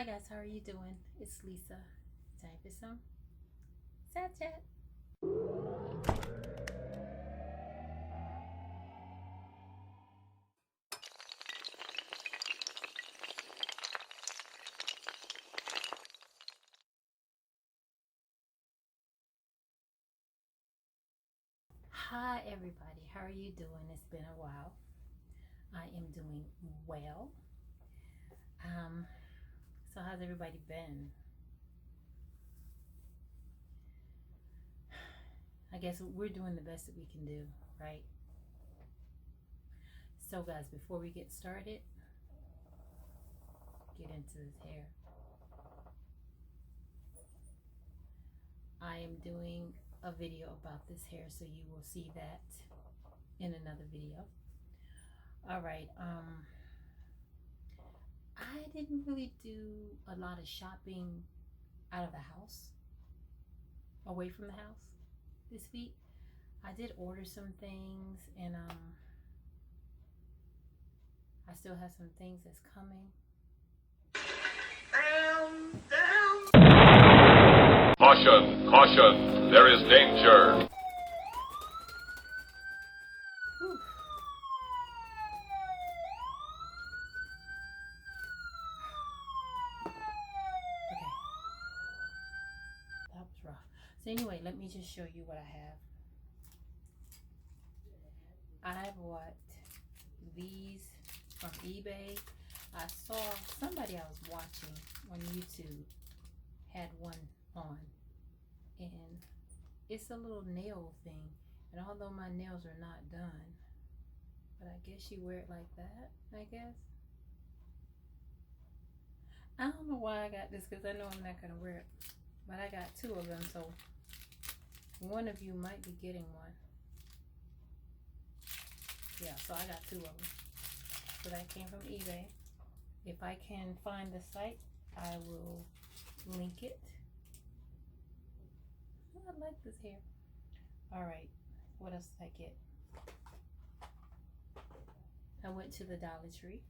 Hi guys, how are you doing? It's Lisa. Time for some sad chat. Hi everybody, how are you doing? It's been a while. I am doing well. So how's everybody been? I guess we're doing the best that we can do, right? So guys, before we get started, get into this hair. I am doing a video about this hair, so you will see that in another video. All right, I didn't really do a lot of shopping out of the house, away from the house this week. I did order some things, and I still have some things that's coming. Caution, caution, there is danger. Whew. Okay, that was rough. So anyway, let me just show you what I have. I bought these from eBay. I saw somebody I was watching on YouTube had one on, and it's a little nail thing, and although my nails are not done, but I guess you wear it like that, I guess. I don't know why I got this, because I know I'm not going to wear it, but I got two of them, so one of you might be getting one. Yeah, so I got two of them. So that came from eBay. If I can find the site, I will link it. I like this hair. All right, what else did I get? I went to the Dollar Tree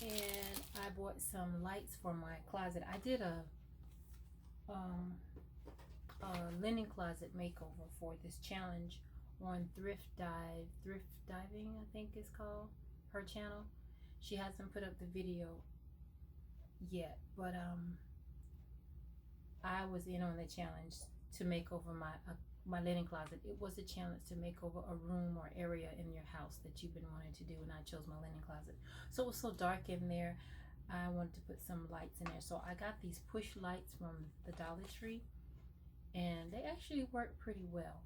and I bought some lights for my closet. I did a linen closet makeover for this challenge on thrift diving, I think it's called, her channel. She hasn't put up the video yet, but I was in on the challenge to make over my linen closet. It was a challenge to make over a room or area in your house that you've been wanting to do, and I chose my linen closet. So it was so dark in there, I wanted to put some lights in there. So I got these push lights from the Dollar Tree, and they actually work pretty well.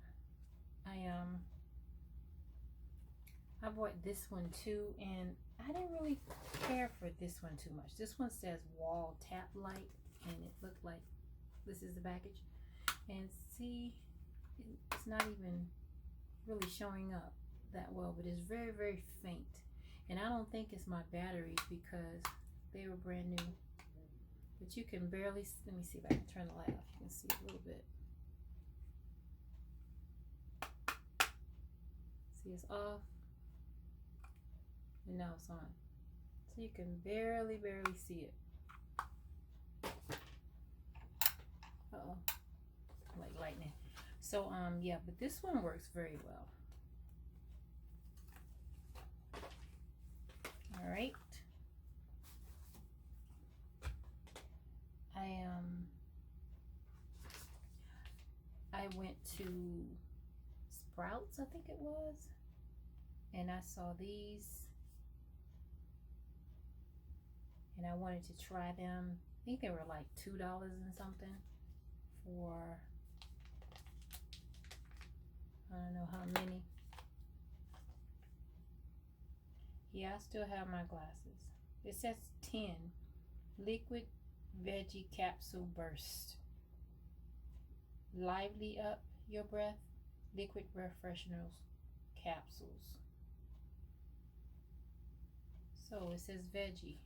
I bought this one too, and I didn't really care for this one too much. This one says wall tap light, and it looked like this is the package. And see, it's not even really showing up that well, but it's very, very faint. And I don't think it's my batteries, because they were brand new. But you can barely, let me see if I can turn the light off. You can see a little bit. See, it's off, and now it's on. So you can barely see it. Uh-oh, like lightning. So yeah, but this one works very well. All right. I went to Sprouts, I think it was, and I saw these, and I wanted to try them. I think they were like $2 and something for, I don't know how many. Yeah, I still have my glasses. It says 10 liquid veggie capsule burst. Lively up your breath, liquid refreshment capsules. So it says veggie.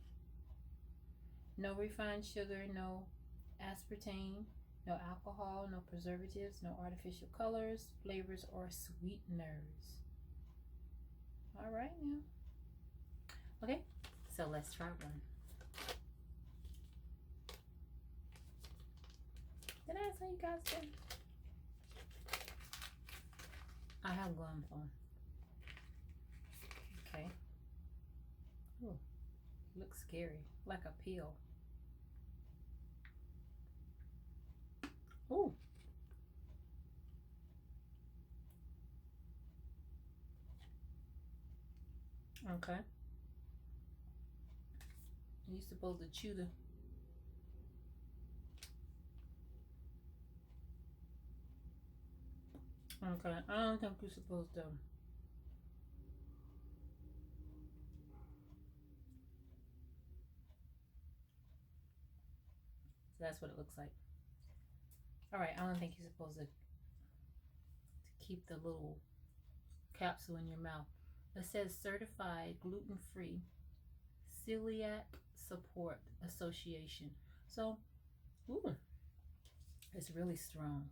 No refined sugar, no aspartame, no alcohol, no preservatives, no artificial colors, flavors, or sweeteners. All right now. Okay, So let's try one. Did I tell you guys that? I have gloves on. Okay. Ooh, looks scary, like a peel. Ooh. Okay. You're supposed to chew the. Okay, I don't think you're supposed to. So that's what it looks like. All right, I don't think you're supposed to keep the little capsule in your mouth. It says certified gluten-free celiac support association. So, ooh, it's really strong.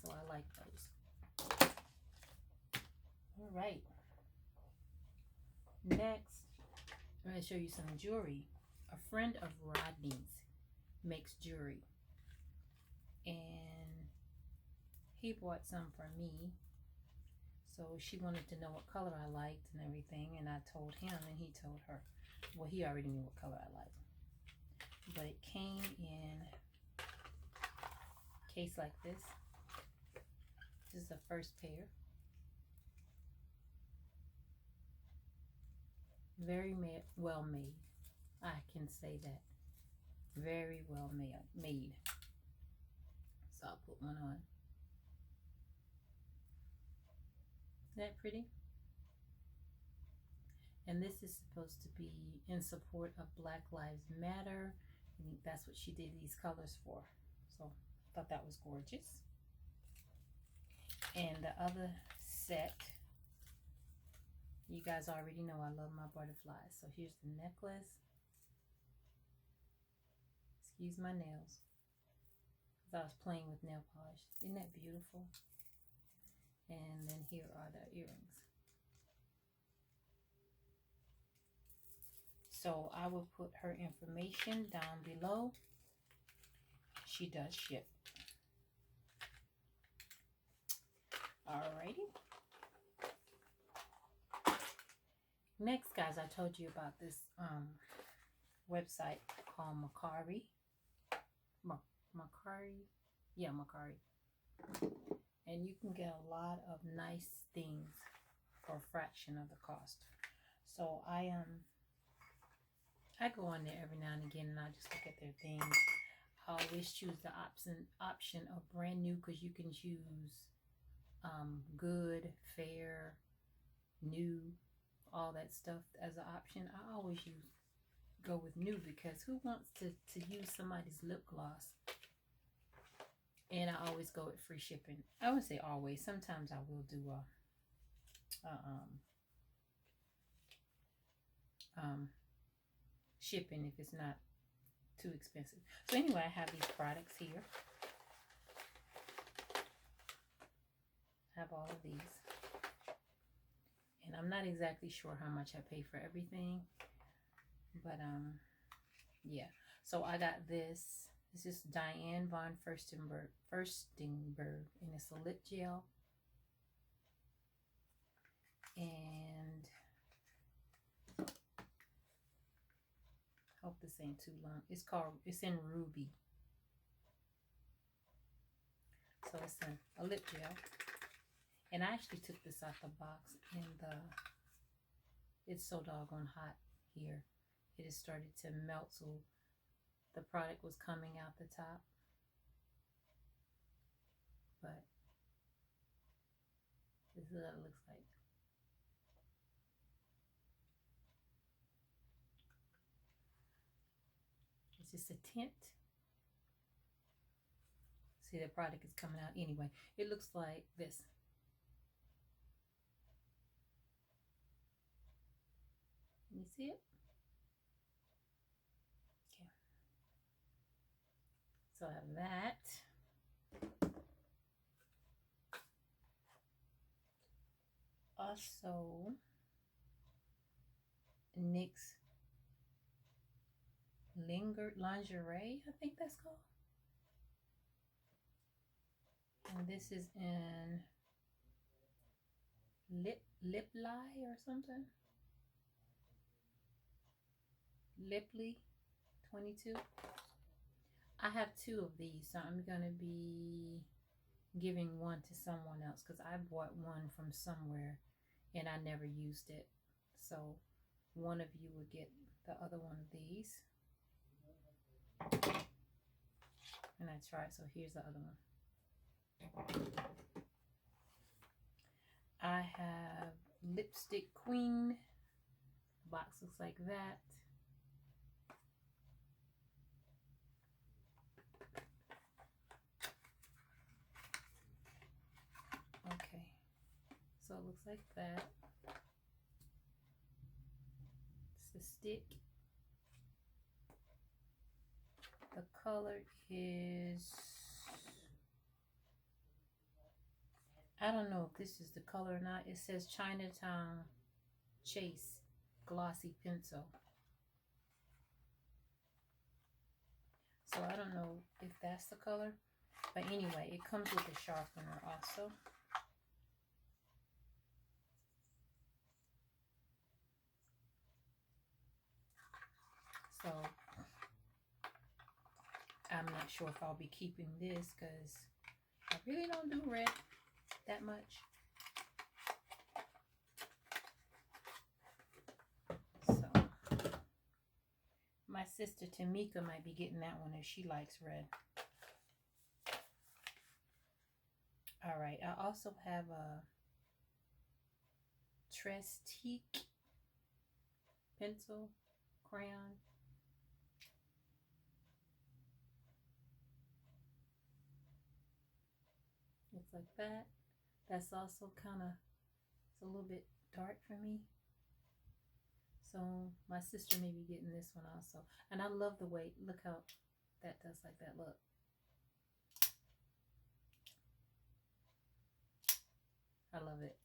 So I like those. All right. Next, I'm going to show you some jewelry. A friend of Rodney's makes jewelry. And he bought some for me. So she wanted to know what color I liked and everything. And I told him and he told her. Well, he already knew what color I liked. But it came in a case like this. This is the first pair. Very well made. I can say that. Very well made. So I'll put one on. Isn't that pretty? And this is supposed to be in support of Black Lives Matter. I think that's what she did these colors for. So I thought that was gorgeous. And the other set, you guys already know I love my butterflies. So here's the necklace. Excuse my nails. Because I was playing with nail polish. Isn't that beautiful? And then here are the earrings. So I will put her information down below. She does ship. Alrighty. Next, guys, I told you about this website called Mercari. Mercari. Yeah, Mercari. And you can get a lot of nice things for a fraction of the cost. So I go on there every now and again and I just look at their things. I always choose the option of brand new because you can choose good, fair, new, all that stuff as an option. I always go with new because who wants to use somebody's lip gloss? And I always go with free shipping. I wouldn't say always. Sometimes I will do shipping if it's not too expensive. So anyway, I have these products here. I have all of these. And I'm not exactly sure how much I pay for everything. But yeah. So I got this. This is Diane von Furstenberg, and it's a lip gel. And hope this ain't too long. It's in ruby. So it's a lip gel. And I actually took this out the box and it's so doggone hot here. It has started to melt, so the product was coming out the top. But this is what it looks like. It's just a tint. See, the product is coming out anyway. It looks like this. Can you see it? Okay. So I have that. Also, NYX Lingerie, I think that's called. And this is in Lip Lie or something. Lipley 22. I have 2 of these, so I'm gonna be giving one to someone else because I bought one from somewhere and I never used it. So one of you will get the other one of these. And I tried, so here's the other one. I have Lipstick Queen. The box looks like that. Okay, so it looks like that. It's the stick. The color is, I don't know if this is the color or not. It says Chinatown Chase Glossy Pencil. So I don't know if that's the color. But anyway, it comes with a sharpener also. So I'm not sure if I'll be keeping this because I really don't do red that much. So my sister Tamika might be getting that one if she likes red. All right, I also have a Trestique pencil crayon. Looks like that. That's also kind of, it's a little bit dark for me. So my sister may be getting this one also. And I love the way, look how that does like that, look. I love it.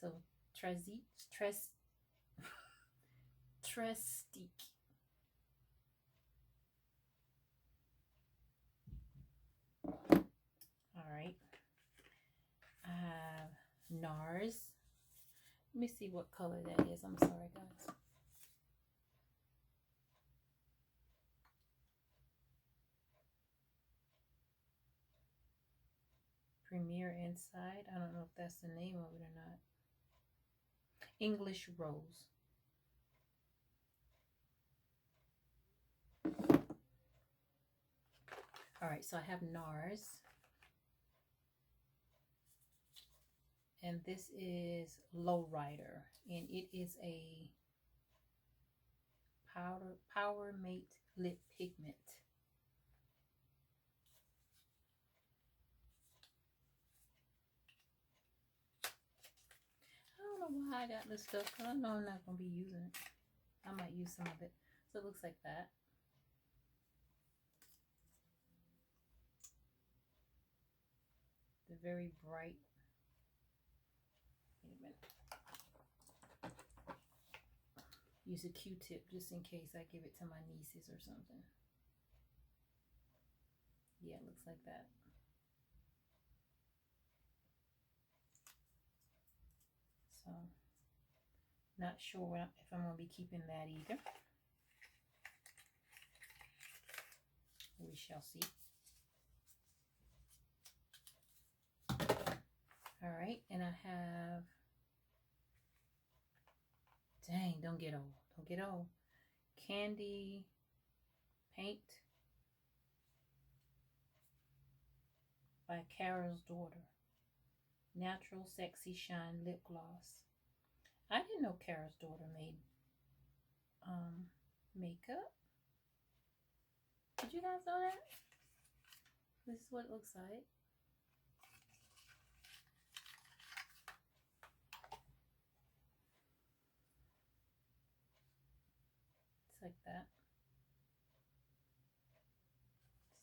So Trestique. All right. I have NARS. Let me see what color that is. I'm sorry, guys. Premier Inside. I don't know if that's the name of it or not. English Rose. All right, so I have NARS. And this is Lowrider. And it is a Power Mate Lip Pigment. I don't know why I got this stuff because I know I'm not going to be using it. I might use some of it. So it looks like that. The very bright. Wait a minute. Use a Q-tip just in case I give it to my nieces or something. Yeah, it looks like that. So, not sure if I'm going to be keeping that either. We shall see. All right, and I have, dang, don't get old. Candy Paint by Carol's Daughter. Natural Sexy Shine Lip Gloss. I didn't know Carol's Daughter made makeup. Did you guys know that? This is what it looks like. It's like that.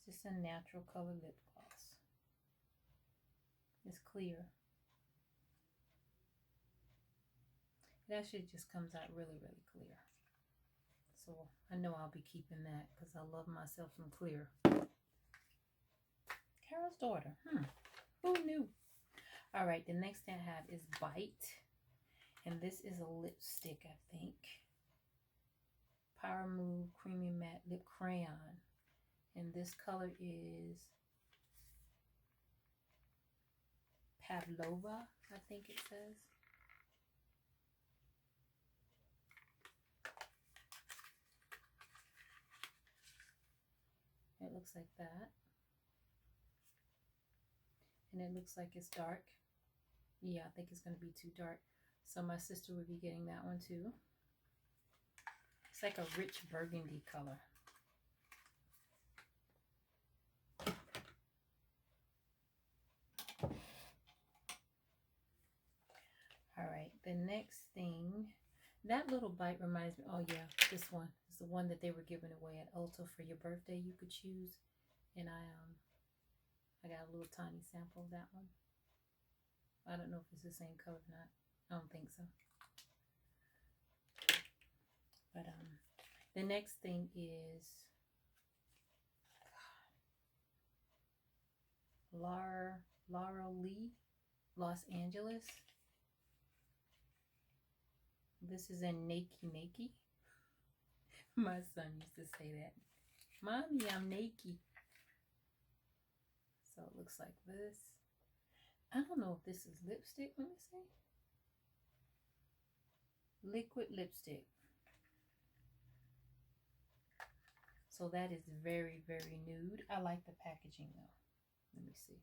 It's just a natural color lip gloss. It's clear. That shit just comes out really, really clear. So I know I'll be keeping that because I love myself some clear. Carol's daughter. Who knew? All right, the next thing I have is Bite. And this is a lipstick, I think. Power Move Creamy Matte Lip Crayon. And this color is Pavlova, I think it says. It looks like that. And it looks like it's dark. Yeah, I think it's going to be too dark. So my sister would be getting that one too. It's like a rich burgundy color. All right, the next thing, that little bite reminds me, oh yeah, this one is the one that they were giving away at Ulta for your birthday. You could choose, and I got a little tiny sample of that one. I don't know if it's the same color or not. I don't think so. But the next thing is Laura Lee, Los Angeles. This is in Nakey. My son used to say that. Mommy, I'm naked. So it looks like this. I don't know if this is lipstick. Let me see. Liquid lipstick. So that is very, very nude. I like the packaging though. Let me see.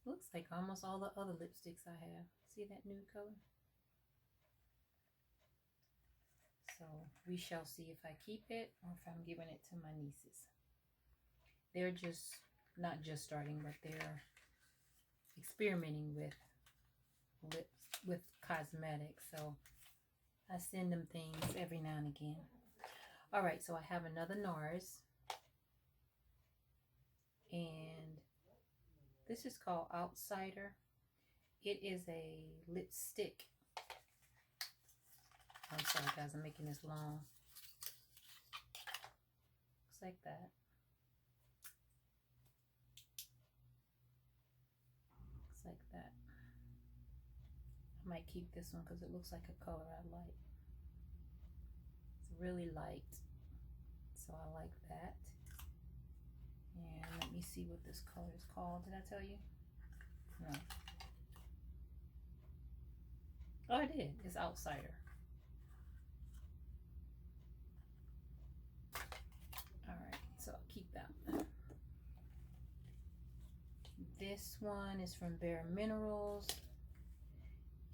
Looks like almost all the other lipsticks I have. See that nude color? So we shall see if I keep it or if I'm giving it to my nieces. They're just, not just starting, but they're experimenting with lips, with cosmetics. So I send them things every now and again. All right, so I have another NARS. And this is called Outsider. It is a lipstick. I'm sorry guys, I'm making this long. Looks like that. Looks like that. I might keep this one because it looks like a color I like. It's really light, so I like that. And let me see what this color is called. Did I tell you? No. Oh, I did. It's Outsider. Alright, so I'll keep that one. This one is from Bare Minerals.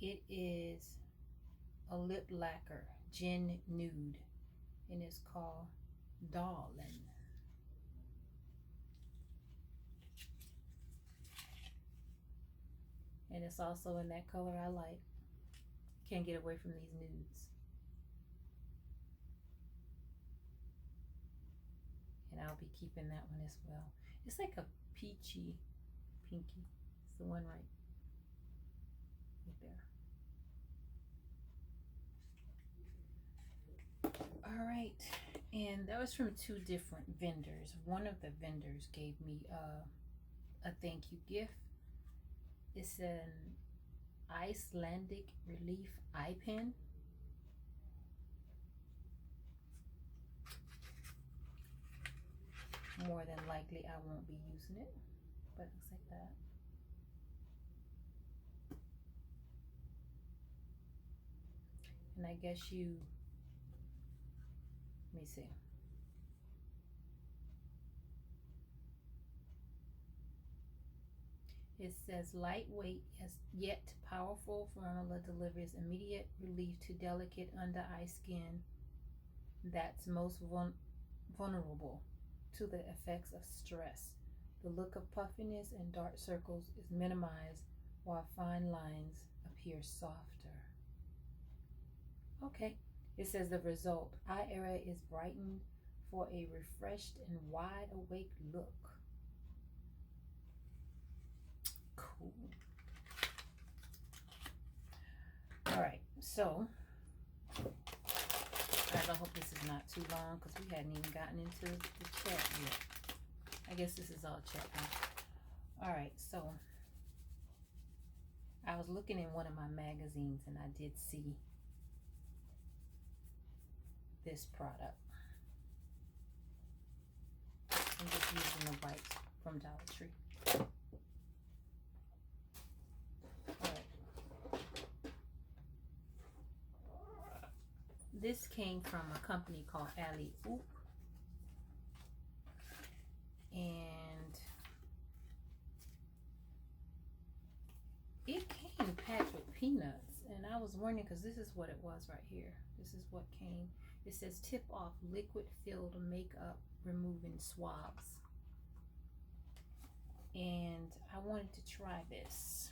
It is a lip lacquer, Gin Nude, and it's called Darling. And it's also in that color I like. Can't get away from these nudes. And I'll be keeping that one as well. It's like a peachy pinky. It's the one right there. All right, and that was from two different vendors. One of the vendors gave me a thank you gift. It's an Icelandic Relief eye pen. More than likely I won't be using it, but it looks like that. And I guess you, let me see. It says lightweight yet powerful formula delivers immediate relief to delicate under eye skin that's most vulnerable to the effects of stress. The look of puffiness and dark circles is minimized while fine lines appear softer. Okay, it says the result. Eye area is brightened for a refreshed and wide awake look. Cool. So, guys, I hope this is not too long because we hadn't even gotten into the chat yet. I guess this is all chat now. Alright, so I was looking in one of my magazines and I did see this product. I'm just using the wipes from Dollar Tree. This came from a company called Alley Oop, and it came packed with peanuts, and I was wondering because this is what it was right here. This is what came. It says tip off liquid filled makeup removing swabs, and I wanted to try this.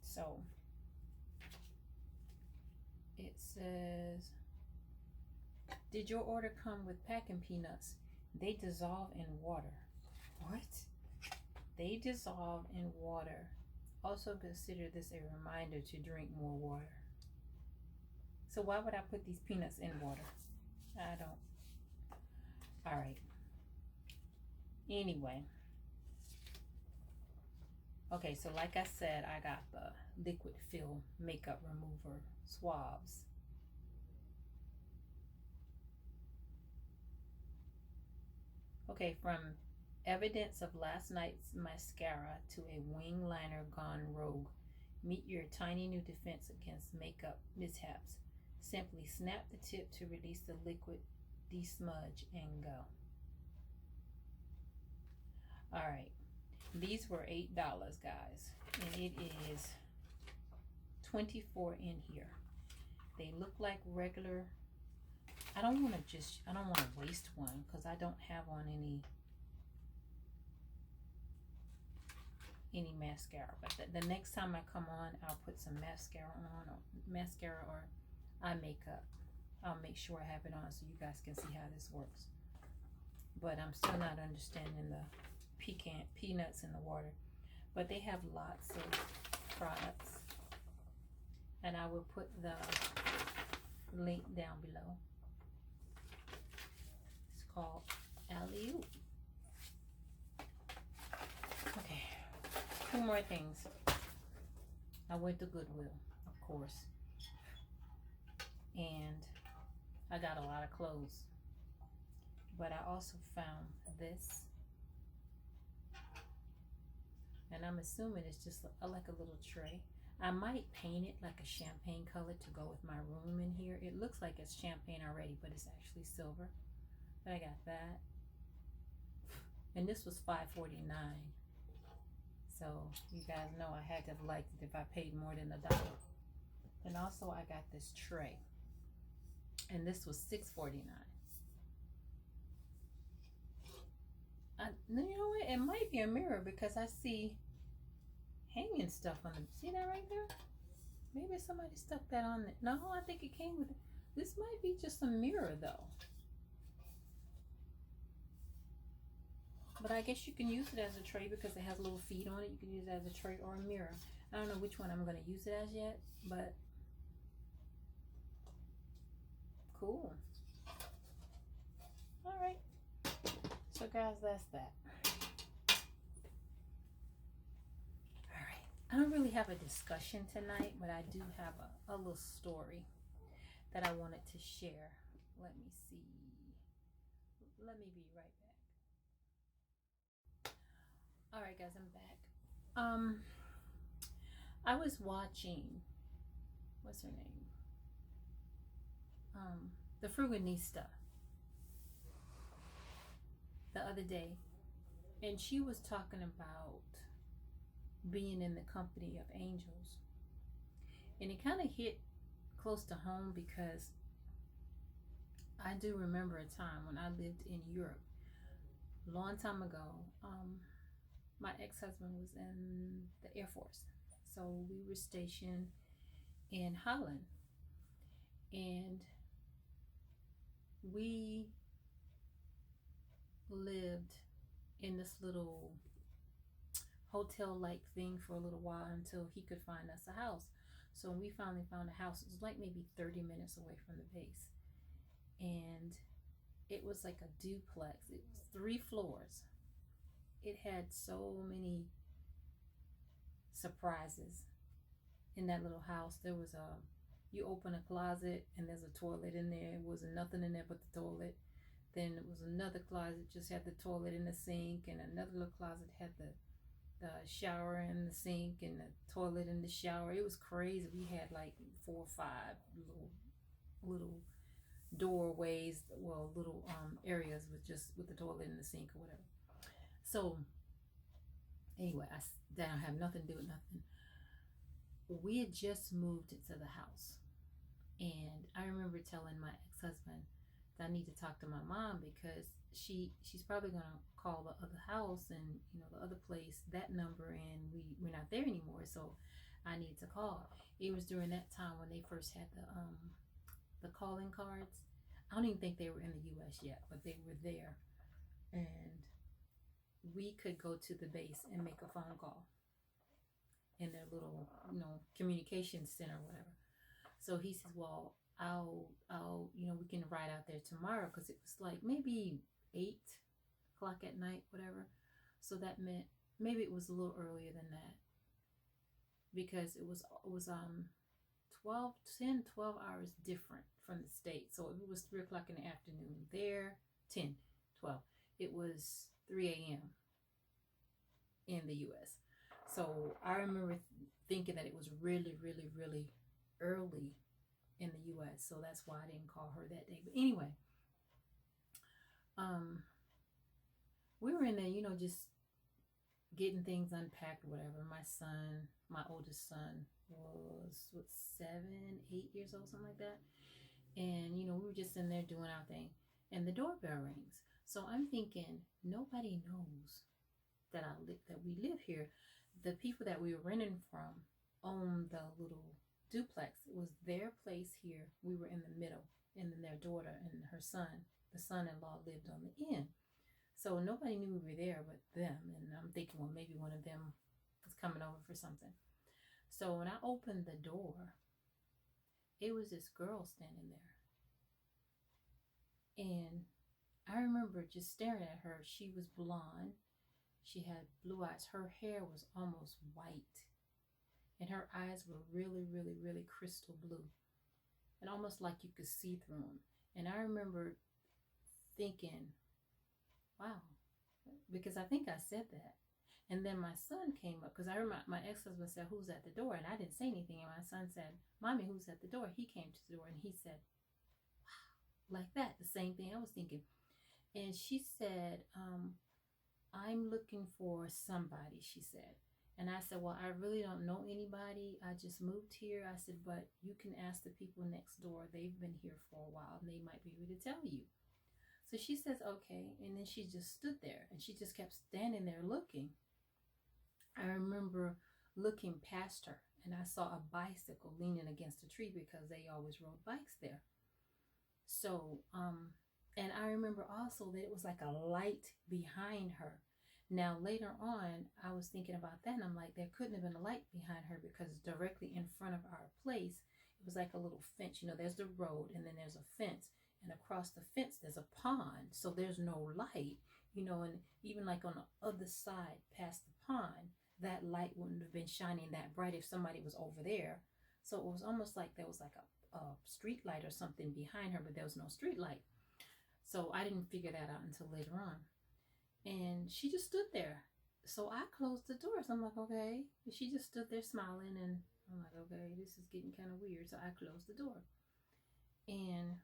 So it says, did your order come with packing peanuts? They dissolve in water. What? They dissolve in water. Also consider this a reminder to drink more water. So why would I put these peanuts in water? I don't. All right. Anyway. Okay, so like I said, I got the liquid fill makeup remover swabs. Okay, from evidence of last night's mascara to a wing liner gone rogue, meet your tiny new defense against makeup mishaps. Simply snap the tip to release the liquid, desmudge, and go. Alright, these were $8, guys, and it is 24 in here. They look like regular. I don't want to waste one because I don't have on any mascara, but the next time I come on, I'll put some mascara on, or eye makeup. I'll make sure I have it on so you guys can see how this works. But I'm still not understanding the peanuts in the water. But they have lots of products, and I will put the link down below. It's called Alley Oop. Okay, two more things. I went to Goodwill, of course, and I got a lot of clothes, but I also found this, and I'm assuming it's just like a little tray. I might paint it like a champagne color to go with my room in here. It looks like it's champagne already, but it's actually silver. But I got that, and this was $5.49. So you guys know I had to have liked it if I paid more than $1. And also I got this tray, and this was $6.49. You know what? It might be a mirror because I see hanging stuff on them. See that right there? Maybe somebody stuck that on there. No, I think it came with it. This might be just a mirror though. But I guess you can use it as a tray because it has little feet on it. You can use it as a tray or a mirror. I don't know which one I'm going to use it as yet, but cool. All right. So guys, that's that. All right. I don't really have a discussion tonight, but I do have a little story that I wanted to share. Let me see. Let me be right back. All right, guys, I'm back. I was watching, what's her name? The Fruganista the other day, and she was talking about being in the company of angels, and it kind of hit close to home because I do remember a time when I lived in Europe a long time ago. My ex-husband was in the Air Force, so we were stationed in Holland, and we lived in this little hotel-like thing for a little while until he could find us a house. So when we finally found a house, it was like maybe 30 minutes away from the base. And it was like a duplex. It was 3 floors. It had so many surprises in that little house. There was you open a closet and there's a toilet in there. It wasn't nothing in there but the toilet. Then it was another closet, just had the toilet and the sink, and another little closet had the shower and the sink and the toilet and the shower. It was crazy. We had like 4 or 5 little doorways, well, little areas with the toilet and the sink or whatever. So anyway, that don't have nothing to do with nothing. We had just moved into the house, and I remember telling my ex-husband that I need to talk to my mom because she's probably gonna call the other house and the other place, that number, and we're not there anymore, so I need to call. It was during that time when they first had the calling cards. I don't even think they were in the US yet, but they were there, and we could go to the base and make a phone call in their little communication center or whatever. So he says, well, I'll we can ride out there tomorrow, because it was like maybe 8 o'clock at night, whatever. So that meant maybe it was a little earlier than that, because it was 12 hours different from the state. So if it was 3 o'clock in the afternoon there, 10, 12, it was 3 a.m. in the US. So I remember thinking that it was really, really, really early in the US. So that's why I didn't call her that day. But anyway, we were in there, just getting things unpacked, whatever. My oldest son was 7, 8 years old, something like that. And we were just in there doing our thing, and the doorbell rings. So I'm thinking, nobody knows that we live here. The people that we were renting from owned the little duplex. It was their place here. We were in the middle, and then their daughter and her son, the son-in-law, lived on the end. So nobody knew we were there but them. And I'm thinking, well, maybe one of them was coming over for something. So when I opened the door, it was this girl standing there. And I remember just staring at her. She was blonde. She had blue eyes. Her hair was almost white. And her eyes were really, really, really crystal blue. And almost like you could see through them. And I remember thinking, wow. Because I think I said that. And then my son came up, because I remember my ex-husband said, who's at the door? And I didn't say anything. And my son said, Mommy, who's at the door? He came to the door and he said, wow, like that. The same thing I was thinking. And she said, I'm looking for somebody, she said. And I said, well, I really don't know anybody. I just moved here. I said, but you can ask the people next door. They've been here for a while and they might be able to tell you. So she says, okay. And then she just stood there and she just kept standing there looking. I remember looking past her and I saw a bicycle leaning against a tree, because they always rode bikes there. So, and I remember also that it was like a light behind her. Now, later on, I was thinking about that, and I'm like, there couldn't have been a light behind her, because directly in front of our place, it was like a little fence. There's the road, and then there's a fence, and across the fence, there's a pond, so there's no light, and even like on the other side past the pond, that light wouldn't have been shining that bright if somebody was over there. So it was almost like there was like a street light or something behind her, but there was no street light. So I didn't figure that out until later on. And she just stood there. So I closed the door. So I'm like, okay. And she just stood there smiling. And I'm like, okay, this is getting kind of weird. So I closed the door. And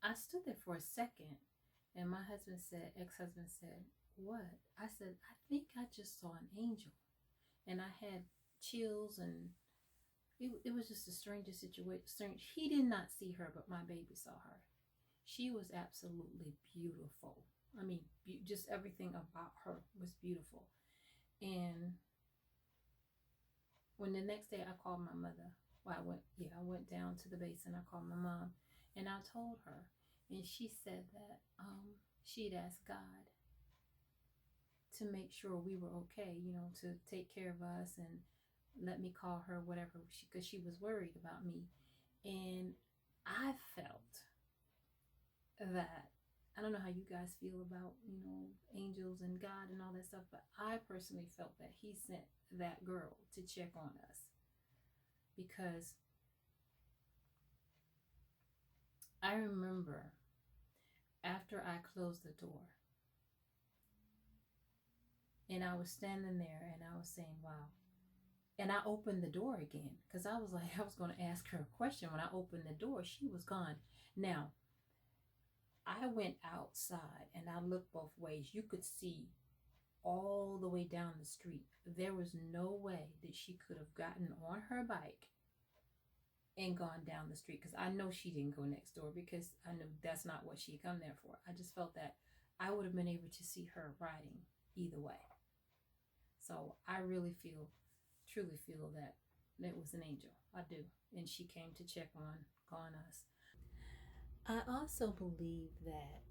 I stood there for a second. And my ex-husband said, what? I said, I think I just saw an angel. And I had chills, and it was just the strangest situation. He did not see her, but my baby saw her. She was absolutely beautiful. I mean, just everything about her was beautiful. And when the next day I called my mother, I went down to the base and I called my mom, and I told her, and she said that she'd asked God to make sure we were okay, to take care of us, and let me call her, whatever, because she was worried about me. And I felt that, I don't know how you guys feel about, angels and God and all that stuff, but I personally felt that he sent that girl to check on us, because I remember after I closed the door and I was standing there and I was saying, wow. And I opened the door again because I was like, I was going to ask her a question. When I opened the door, she was gone. Now, I went outside and I looked both ways. You could see all the way down the street. There was no way that she could have gotten on her bike and gone down the street, because I know she didn't go next door, because I know that's not what she come there for. I just felt that I would have been able to see her riding either way. So I really truly feel that it was an angel. I do. And she came to check on us. I also believe that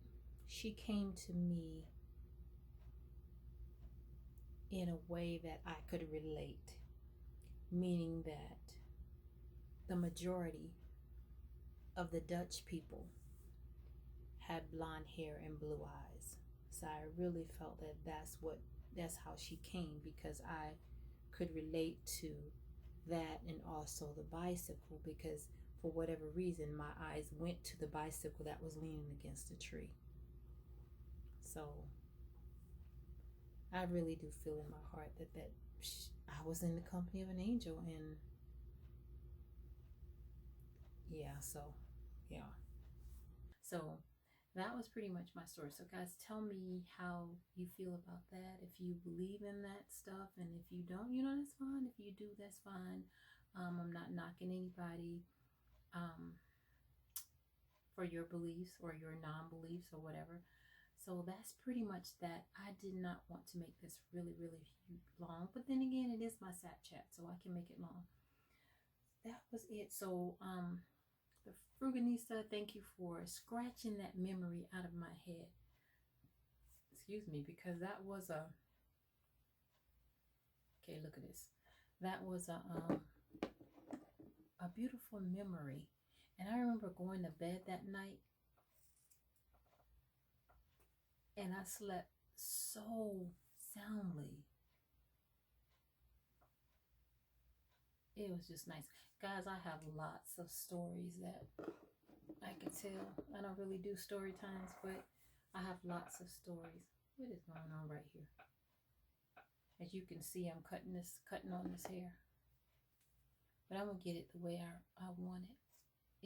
she came to me in a way that I could relate, meaning that the majority of the Dutch people had blonde hair and blue eyes. So I really felt that that's how she came, because I could relate to that, and also the bicycle, because for whatever reason my eyes went to the bicycle that was leaning against a tree. So I really do feel in my heart that I was in the company of an angel. And so that was pretty much my story. So guys, tell me how you feel about that, if you believe in that stuff, and if you don't, that's fine. If you do, that's fine. I'm not knocking anybody for your beliefs or your non-beliefs or whatever. So that's pretty much that. I did not want to make this really, really long, but then again, it is my Snapchat, so I can make it long. That was it. So the Fruganista, thank you for scratching that memory out of my head. Excuse me, because that was okay, look at this. That was a beautiful memory. And I remember going to bed that night and I slept so soundly. It was just nice. Guys, I have lots of stories that I could tell. I don't really do story times, but I have lots of stories. What is going on right here? As you can see, I'm cutting on this hair. But I'm going to get it the way I want it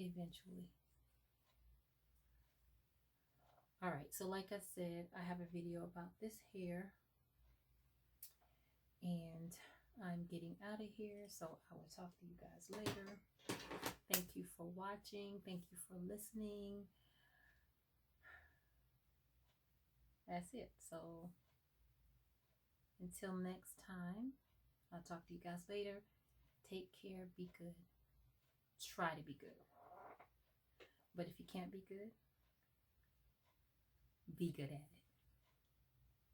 eventually. Alright, so like I said, I have a video about this hair. And I'm getting out of here, so I will talk to you guys later. Thank you for watching. Thank you for listening. That's it. So until next time, I'll talk to you guys later. Take care. Be good. Try to be good. But if you can't be good, be good at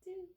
it.